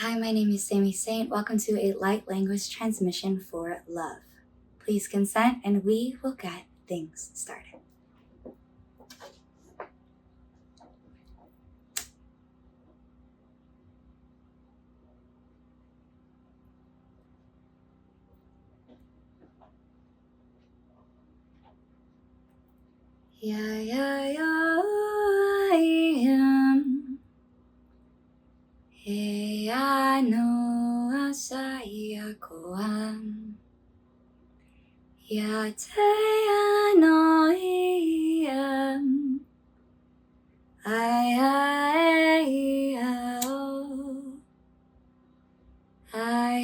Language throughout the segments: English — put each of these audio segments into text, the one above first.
Hi, my name is Sammi Saint. Welcome to a light language transmission for love. Please consent and we will get things started. Yeah, yeah, yeah, I am. Hey, I know Asaya Koan. Ya te no am. I oh. I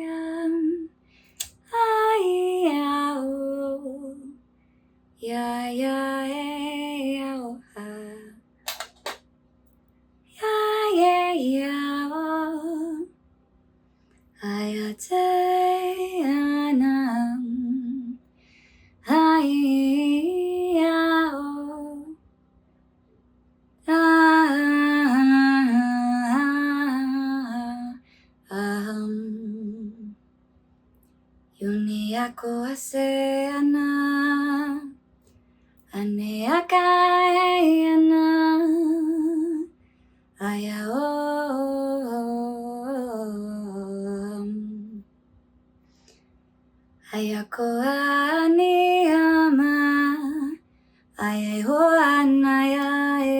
am. I oh. Ya ya oh. Ya ya oh. Ayateanam. Ayao. Yuni ako aseana. Ane akayana. Ayako aniyama. Ayaho anayayam.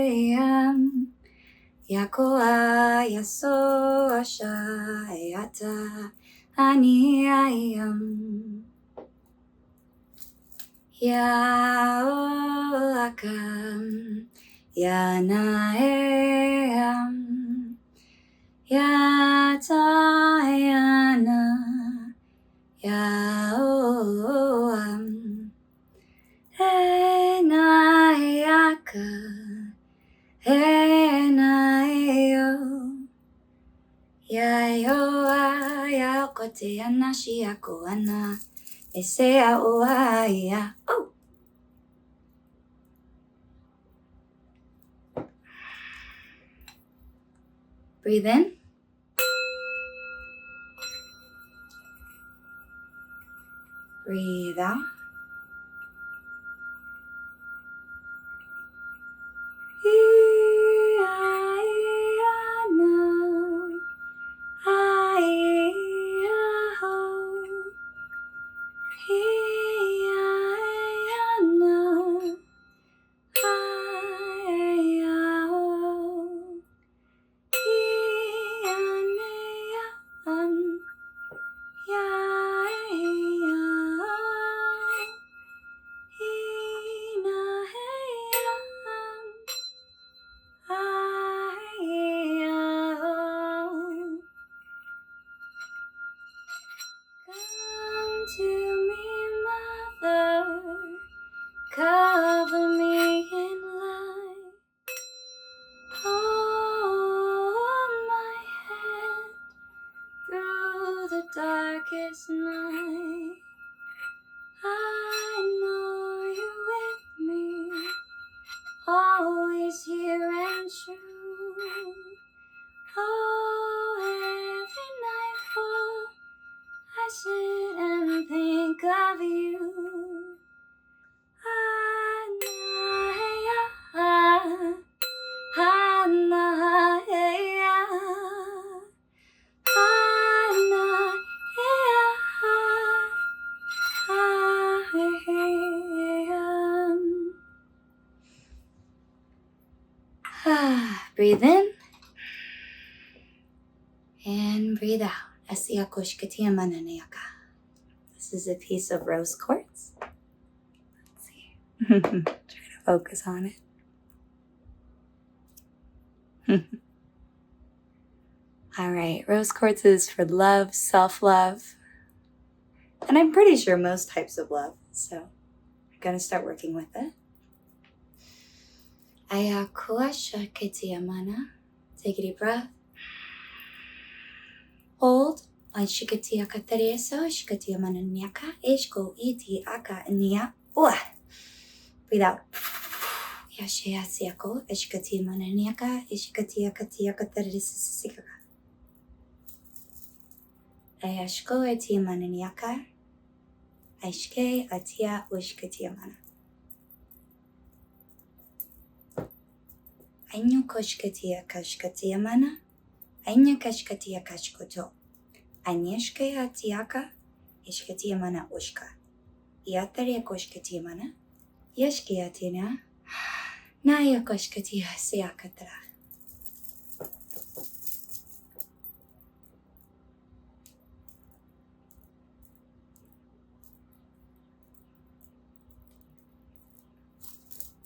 Yako ayaso ashayata aniyayam. Yao akam. Yanaeyam. Yatayana. Yaoam. Enayaka. Enayo. Yayo ayakote anashiyako ana. Esea oaya. Oh. Breathe in. Breathe out. Come to me, Mother, cover me in light, hold my hand through the darkest night. I know you're with me, always here and true. Oh, every nightfall I sit and think of you. Breathe in and breathe out. This is a piece of rose quartz. Let's see. Try to focus on it. All right, rose quartz is for love, self-love, and I'm pretty sure most types of love. So I'm gonna start working with it. Ayakuasha ketiyamana. Take a deep breath. Hold. Shikatia katareso, shikatia mananiaka, eshko iti aka nia. Breathe out. Yashiyasiako, Eshkati Mananiaka, Ishkatia Katia Katarisika. Ayashko Etia Mananiaka, Aishke Atia Ushkatia Mana. Ainu Koshkatia Kashkatia Mana, Ainu Kashkatia Kashkoto, Anyeshke Atiaka, Ishkatia Mana Ushka. Yataria Koshkatia Mana, Yashkiatina. Naya koshkatia siakatra.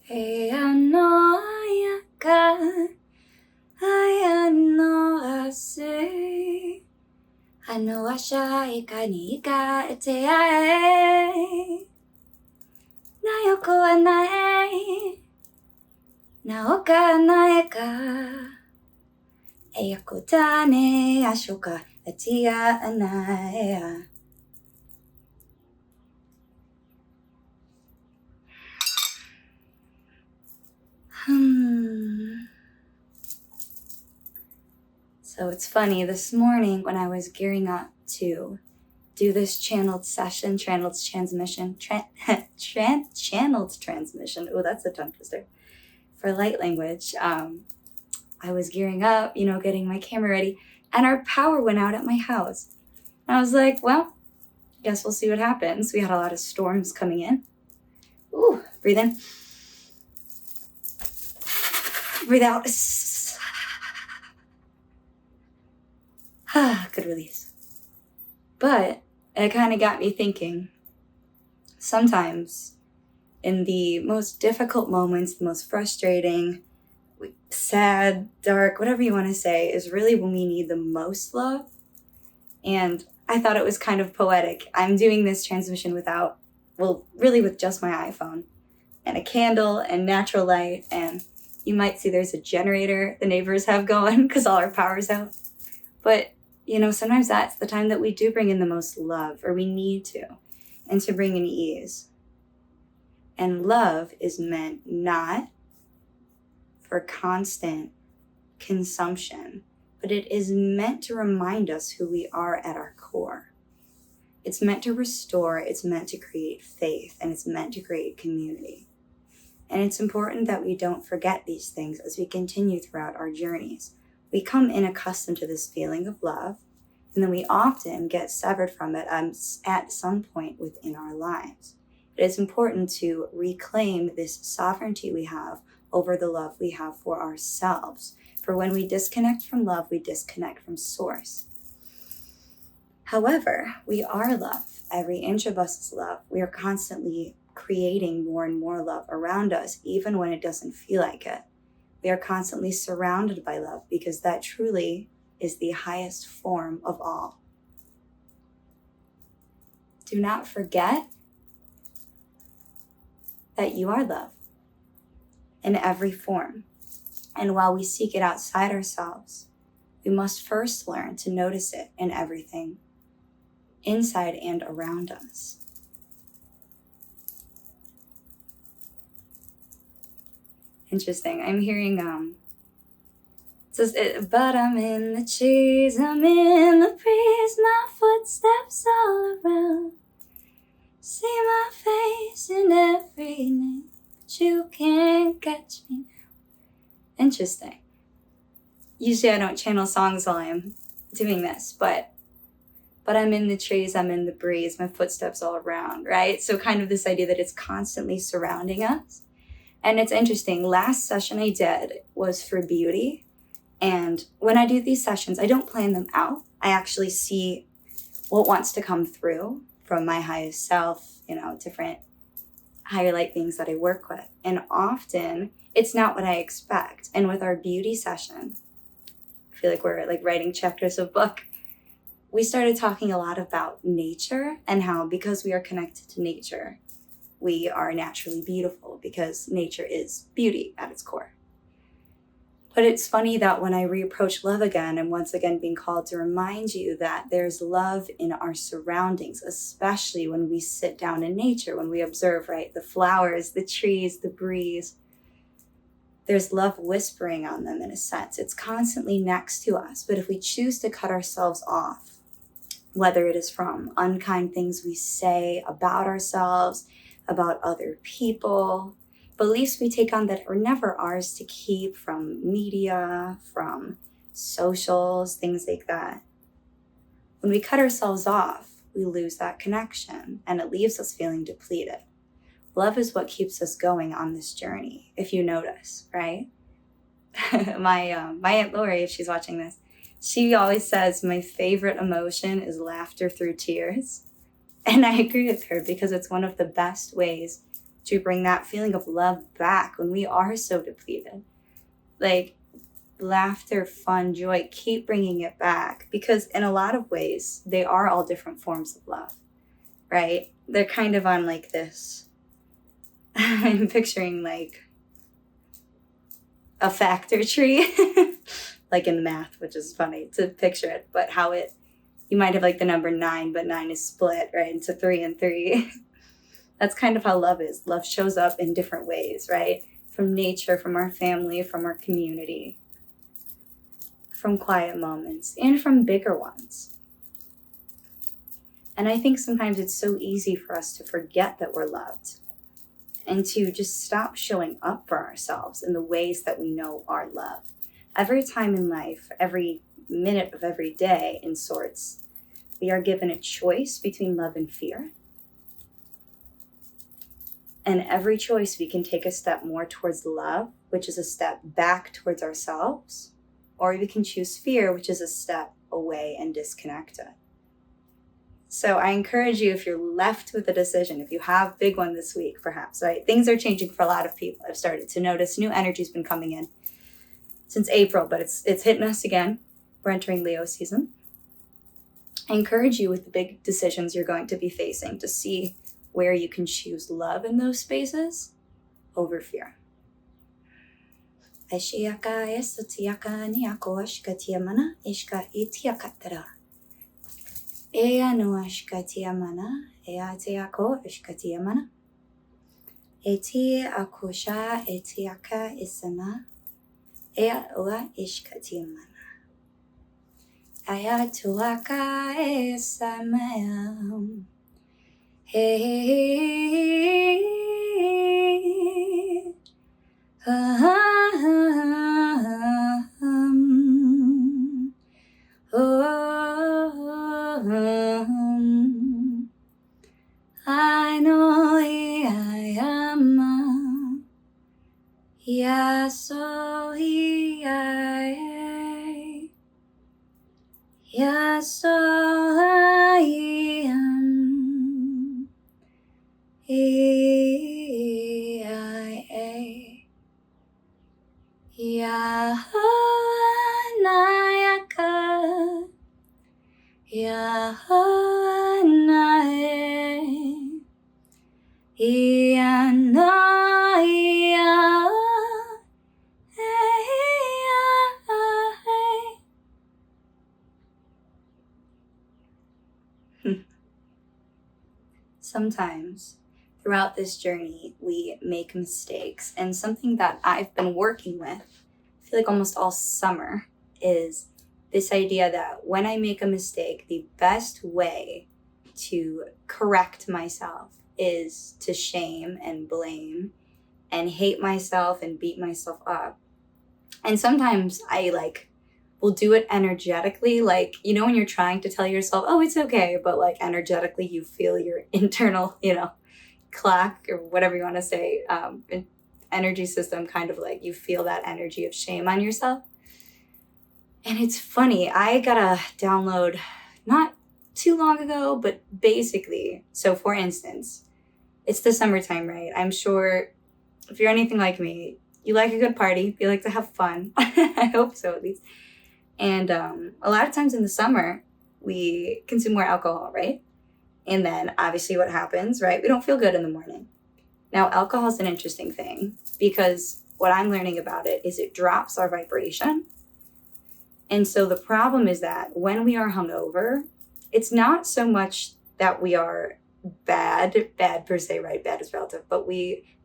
Ayano ayaka, ayano ase, ano asha ikanika eteae, nayoko anae. Naoka naeka, eyakotane ashoka atia anaea. So it's funny, this morning when I was gearing up to do this channeled session, channeled transmission, channeled transmission, oh, that's a tongue twister, for light language, I was gearing up, getting my camera ready, and our power went out at my house. And I was like, well, guess we'll see what happens. We had a lot of storms coming in. Ooh, breathe in. Breathe out. Good release. But it kind of got me thinking, sometimes in the most difficult moments, the most frustrating, sad, dark, whatever you want to say, is really when we need the most love. And I thought it was kind of poetic. I'm doing this transmission really with just my iPhone and a candle and natural light. And you might see there's a generator the neighbors have going because all our power's out. But, sometimes that's the time that we do bring in the most love, or we need to, and to bring in ease. And love is meant not for constant consumption, but it is meant to remind us who we are at our core. It's meant to restore, it's meant to create faith, and it's meant to create community. And it's important that we don't forget these things as we continue throughout our journeys. We come in accustomed to this feeling of love, and then we often get severed from it at some point within our lives. It is important to reclaim this sovereignty we have over the love we have for ourselves. For when we disconnect from love, we disconnect from source. However, we are love. Every inch of us is love. We are constantly creating more and more love around us, even when it doesn't feel like it. We are constantly surrounded by love because that truly is the highest form of all. Do not forget that you are love in every form. And while we seek it outside ourselves, we must first learn to notice it in everything, inside and around us. Interesting. I'm hearing, it says, but I'm in the trees, I'm in the breeze, my footsteps all around. See my face in everything, but you can't catch me now. Interesting. Usually I don't channel songs while I'm doing this, but I'm in the trees, I'm in the breeze, my footsteps all around, right? So kind of this idea that it's constantly surrounding us. And it's interesting, last session I did was for beauty. And when I do these sessions, I don't plan them out. I actually see what wants to come through from my highest self, different higher light beings that I work with. And often it's not what I expect. And with our beauty session, I feel like we're like writing chapters of a book. We started talking a lot about nature and how because we are connected to nature, we are naturally beautiful because nature is beauty at its core. But it's funny that when I reapproach love again, I'm once again being called to remind you that there's love in our surroundings, especially when we sit down in nature, when we observe, right, the flowers, the trees, the breeze. there's love whispering on them in a sense. It's constantly next to us. But if we choose to cut ourselves off, whether it is from unkind things we say about ourselves, about other people, beliefs we take on that are never ours to keep, from media, from socials, things like that. When we cut ourselves off, we lose that connection and it leaves us feeling depleted. Love is what keeps us going on this journey, if you notice, right? My Aunt Lori, if she's watching this, she always says my favorite emotion is laughter through tears. And I agree with her, because it's one of the best ways to bring that feeling of love back when we are so depleted. Like, laughter, fun, joy, keep bringing it back, because in a lot of ways, they are all different forms of love, right? They're kind of on like this, I'm picturing like a factor tree, like in math, which is funny to picture it, but how you might have like the number 9, but 9 is split, right, into 3 and 3. That's kind of how love is. Love shows up in different ways, right? From nature, from our family, from our community, from quiet moments, and from bigger ones. And I think sometimes it's so easy for us to forget that we're loved and to just stop showing up for ourselves in the ways that we know are love. Every time in life, every minute of every day, in sorts, we are given a choice between love and fear. And every choice, we can take a step more towards love, which is a step back towards ourselves, or we can choose fear, which is a step away and disconnected. So I encourage you, if you're left with a decision, if you have a big one this week, perhaps, right? Things are changing for a lot of people. I've started to notice new energy's been coming in since April, but it's hitting us again. We're entering Leo season. I encourage you with the big decisions you're going to be facing to see where you can choose love in those spaces over fear. Ashiyaka esotiyaka niyako ashkatiyamana ishka itiyakatara. Ea no ashkatiyamana ea tiyako ashkatiyamana. Eti akusha etiyaka isama ea oa ishkatiyamana. Aya tuaka esamayam. Hey, I know I am. Yeah, so yeah, so I am. Yahoanayaka, Yahoanae, Ianoia, Sometimes throughout this journey, we make mistakes. And something that I've been working with, I feel like almost all summer, is this idea that when I make a mistake, the best way to correct myself is to shame and blame and hate myself and beat myself up. And sometimes I will do it energetically, when you're trying to tell yourself, oh, it's okay, but energetically you feel your internal, clock or whatever you want to say, energy system, kind of you feel that energy of shame on yourself. And it's funny, I got a download not too long ago, but basically, so for instance, it's the summertime, right? I'm sure if you're anything like me, you like a good party, you like to have fun. I hope so, at least. And a lot of times in the summer, we consume more alcohol, right? And then obviously what happens, right? We don't feel good in the morning. Now, alcohol is an interesting thing because what I'm learning about it is it drops our vibration. And so the problem is that when we are hungover, it's not so much that we are bad per se, right? Bad is relative, but we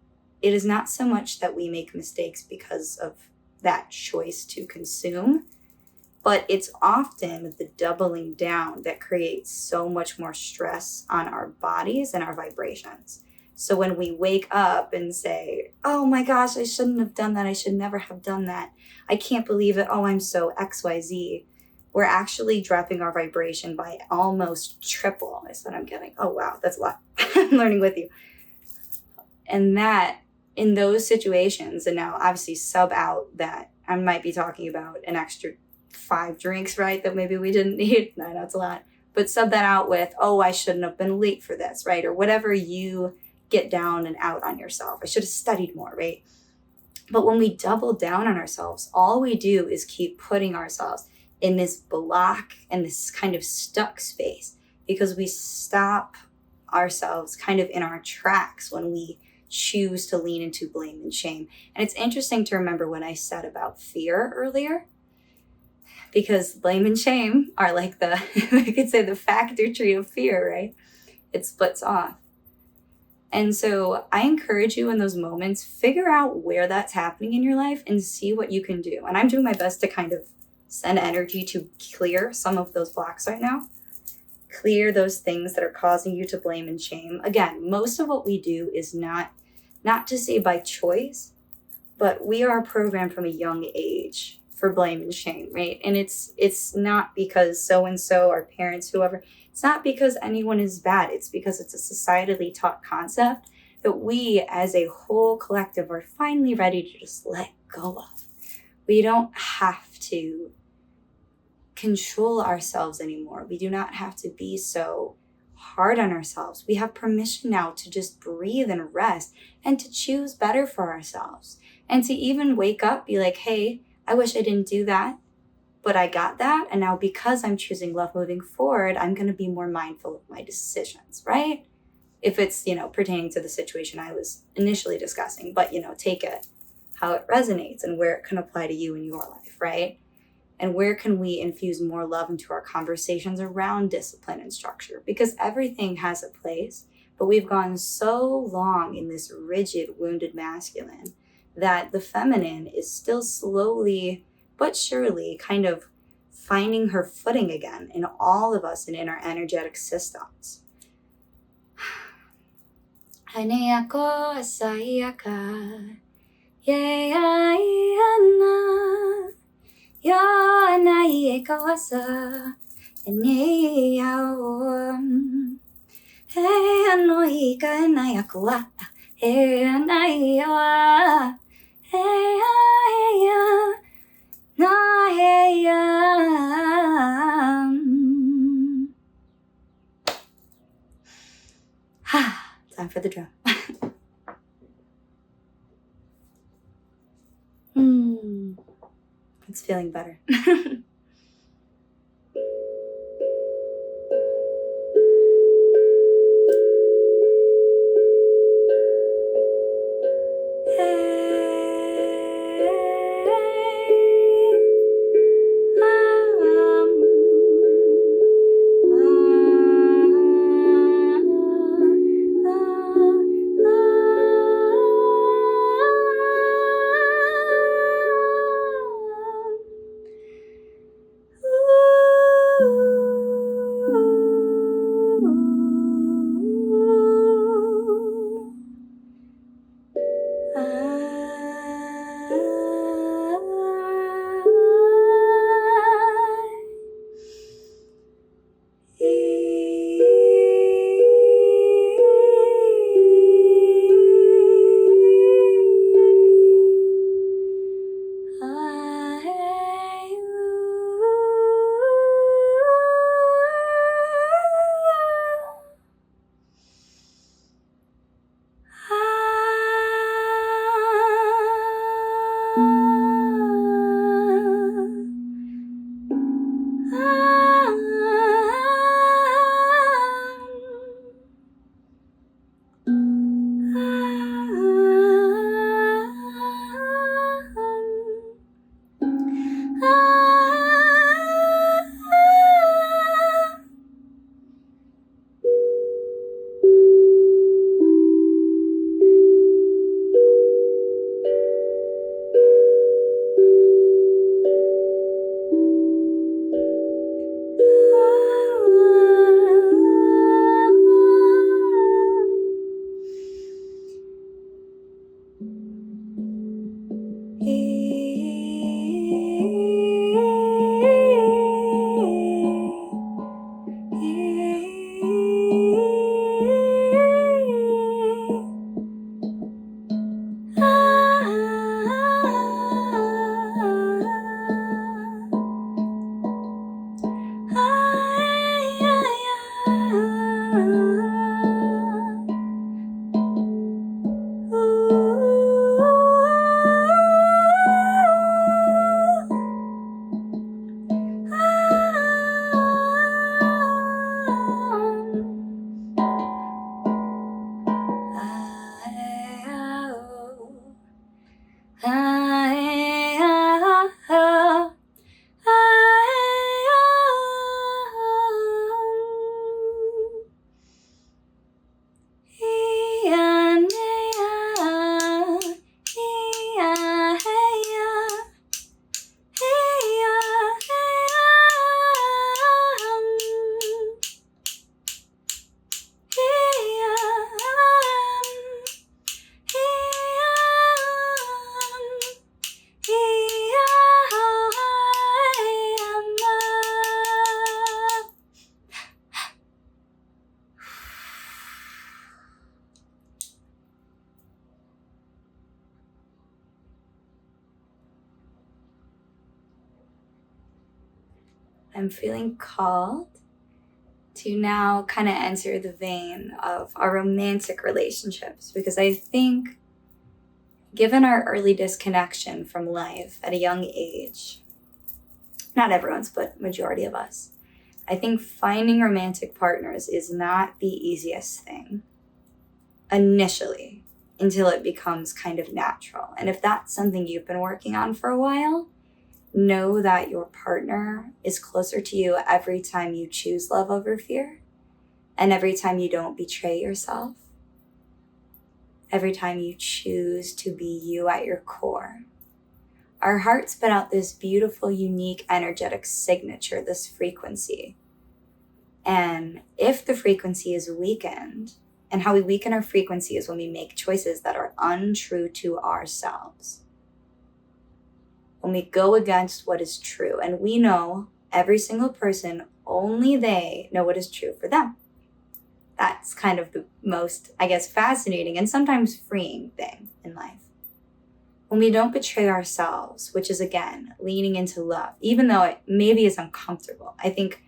it is not so much that we make mistakes because of that choice to consume, but it's often the doubling down that creates so much more stress on our bodies and our vibrations. So when we wake up and say, oh my gosh, I shouldn't have done that. I should never have done that. I can't believe it. Oh, I'm so XYZ. We're actually dropping our vibration by almost triple is what I'm getting. Oh, wow, that's a lot. I'm learning with you. And that in those situations, and now obviously sub out that I might be talking about an extra 5 drinks, right, that maybe we didn't need. I know it's a lot. But sub that out with, oh, I shouldn't have been late for this, right? Or whatever you get down and out on yourself. I should have studied more, right? But when we double down on ourselves, all we do is keep putting ourselves in this block and this kind of stuck space because we stop ourselves kind of in our tracks when we choose to lean into blame and shame. And it's interesting to remember what I said about fear earlier, because blame and shame are like we could say the factor tree of fear, right? It splits off. And so I encourage you in those moments, figure out where that's happening in your life and see what you can do. And I'm doing my best to kind of send energy to clear some of those blocks right now. Clear those things that are causing you to blame and shame. Again, most of what we do is not to say by choice, but we are programmed from a young age for blame and shame, right? And it's not because so-and-so, our parents, whoever, it's not because anyone is bad. It's because it's a societally taught concept that we as a whole collective are finally ready to just let go of. We don't have to control ourselves anymore. We do not have to be so hard on ourselves. We have permission now to just breathe and rest and to choose better for ourselves. And to even wake up, be like, hey, I wish I didn't do that, but I got that. And now because I'm choosing love moving forward, I'm going to be more mindful of my decisions, right? If it's, pertaining to the situation I was initially discussing, but, take it how it resonates and where it can apply to you in your life, right? And where can we infuse more love into our conversations around discipline and structure? Because everything has a place, but we've gone so long in this rigid, wounded masculine that the feminine is still slowly but surely kind of finding her footing again in all of us and in our energetic systems. Time for the drum. It's feeling better. I'm feeling called to now kind of enter the vein of our romantic relationships, because I think, given our early disconnection from life at a young age, not everyone's, but majority of us, I think finding romantic partners is not the easiest thing initially, until it becomes kind of natural. And if that's something you've been working on for a while, know that your partner is closer to you every time you choose love over fear, and every time you don't betray yourself, every time you choose to be you at your core. Our heart spit out this beautiful, unique, energetic signature, this frequency. And if the frequency is weakened, and how we weaken our frequency is when we make choices that are untrue to ourselves. When we go against what is true, and we know every single person, only they know what is true for them. That's kind of the most, I guess, fascinating and sometimes freeing thing in life. When we don't betray ourselves, which is, again, leaning into love, even though it maybe is uncomfortable. I think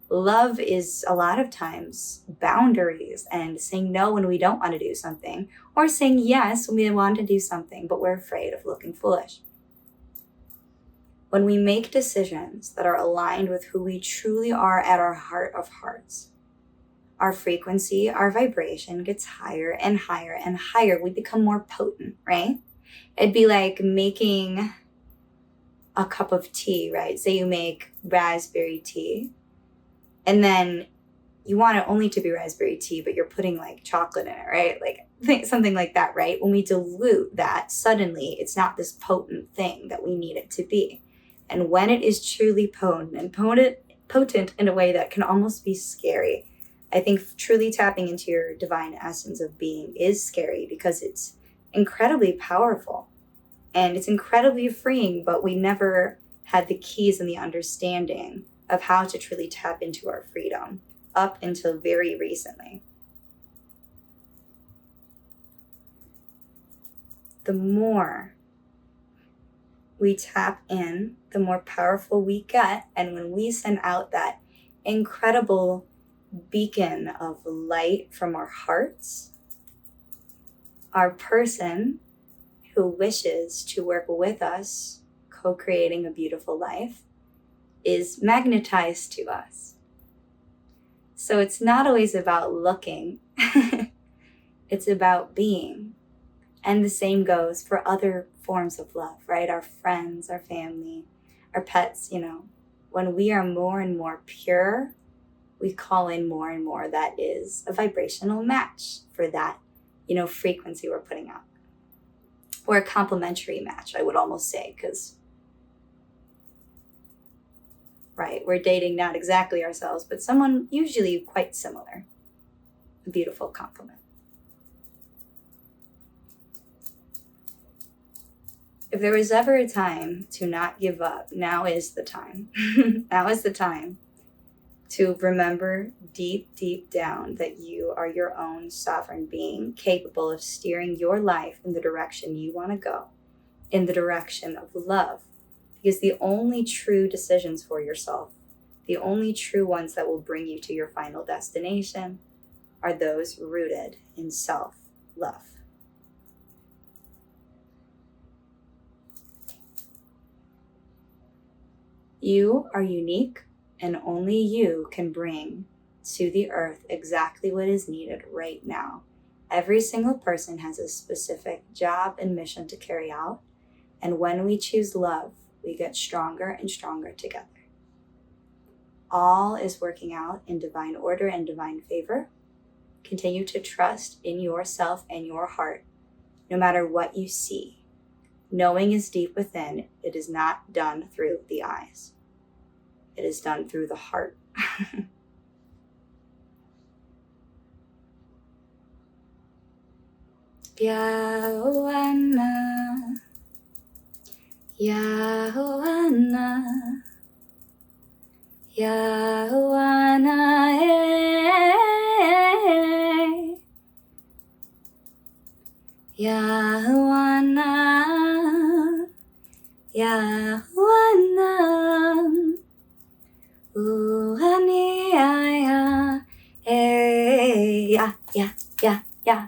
love is a lot of times boundaries and saying no when we don't want to do something, or saying yes when we want to do something, but we're afraid of looking foolish. When we make decisions that are aligned with who we truly are at our heart of hearts, our frequency, our vibration gets higher and higher and higher. We become more potent, right? It'd be like making a cup of tea, right? Say you make raspberry tea, and then you want it only to be raspberry tea, but you're putting like chocolate in it, right? Like something like that, right? When we dilute that, suddenly it's not this potent thing that we need it to be. And when it is truly potent and potent in a way that can almost be scary, I think truly tapping into your divine essence of being is scary, because it's incredibly powerful and it's incredibly freeing, but we never had the keys and the understanding of how to truly tap into our freedom up until very recently. The more we tap in, the more powerful we get. And when we send out that incredible beacon of light from our hearts, our person who wishes to work with us, co-creating a beautiful life, is magnetized to us. So it's not always about looking, it's about being. And the same goes for other forms of love, right? Our friends, our family, our pets, when we are more and more pure, we call in more and more that is a vibrational match for that, frequency we're putting out. Or a complementary match, I would almost say, because, right, we're dating not exactly ourselves, but someone usually quite similar. A beautiful compliment. If there was ever a time to not give up, now is the time. Now is the time to remember deep, deep down that you are your own sovereign being, capable of steering your life in the direction you want to go, in the direction of love. Because the only true decisions for yourself, the only true ones that will bring you to your final destination, are those rooted in self-love. You are unique, and only you can bring to the earth exactly what is needed right now. Every single person has a specific job and mission to carry out, and when we choose love, we get stronger and stronger together. All is working out in divine order and divine favor. Continue to trust in yourself and your heart, no matter what you see. Knowing is deep within. It is not done through the eyes. It is done through the heart. Yahuana, Yahuana, Yahuana, Yahuana, Yahuana, Ani ya, ya, ya, ya, ya.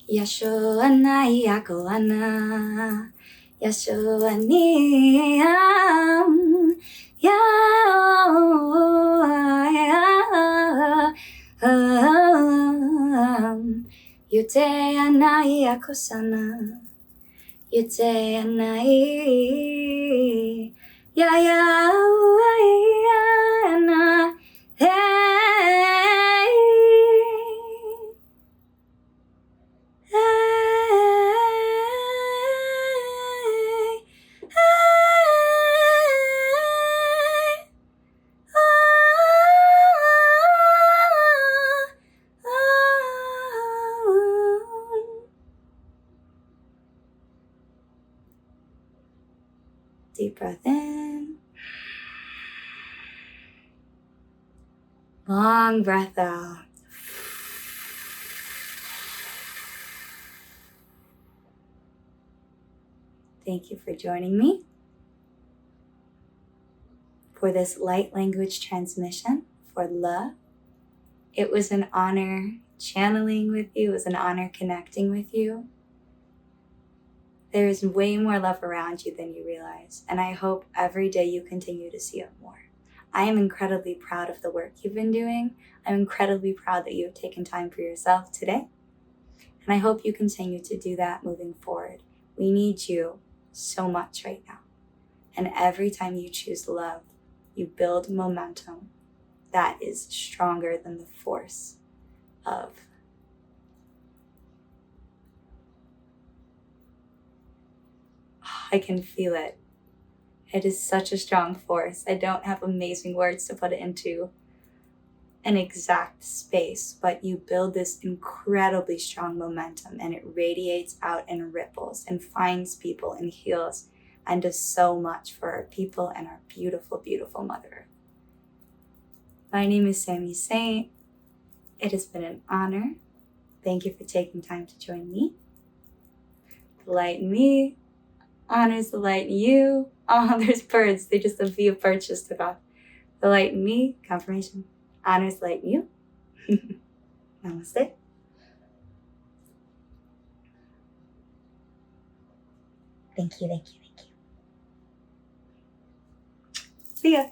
Yasho anai ako ana. Yasho ani ya, Yute anai ako sana. Yute anai. Ya ya na. Hey. Deep breath in. Long breath out. Thank you for joining me for this light language transmission for love. It was an honor channeling with you. It was an honor connecting with you. There is way more love around you than you realize, and I hope every day you continue to see it more. I am incredibly proud of the work you've been doing. I'm incredibly proud that you have taken time for yourself today, and I hope you continue to do that moving forward. We need you so much right now, and every time you choose love, you build momentum that is stronger than the force of I can feel it. It is such a strong force. I don't have amazing words to put it into an exact space, but you build this incredibly strong momentum and it radiates out and ripples and finds people and heals and does so much for our people and our beautiful, beautiful Mother Earth. My name is Sammi Saint. It has been an honor. Thank you for taking time to join me. The light in me honors the light in you. Oh, there's birds. They just a few birds just took off. The light in me, confirmation, honors the light in you. Namaste. Thank you, thank you, thank you. See ya.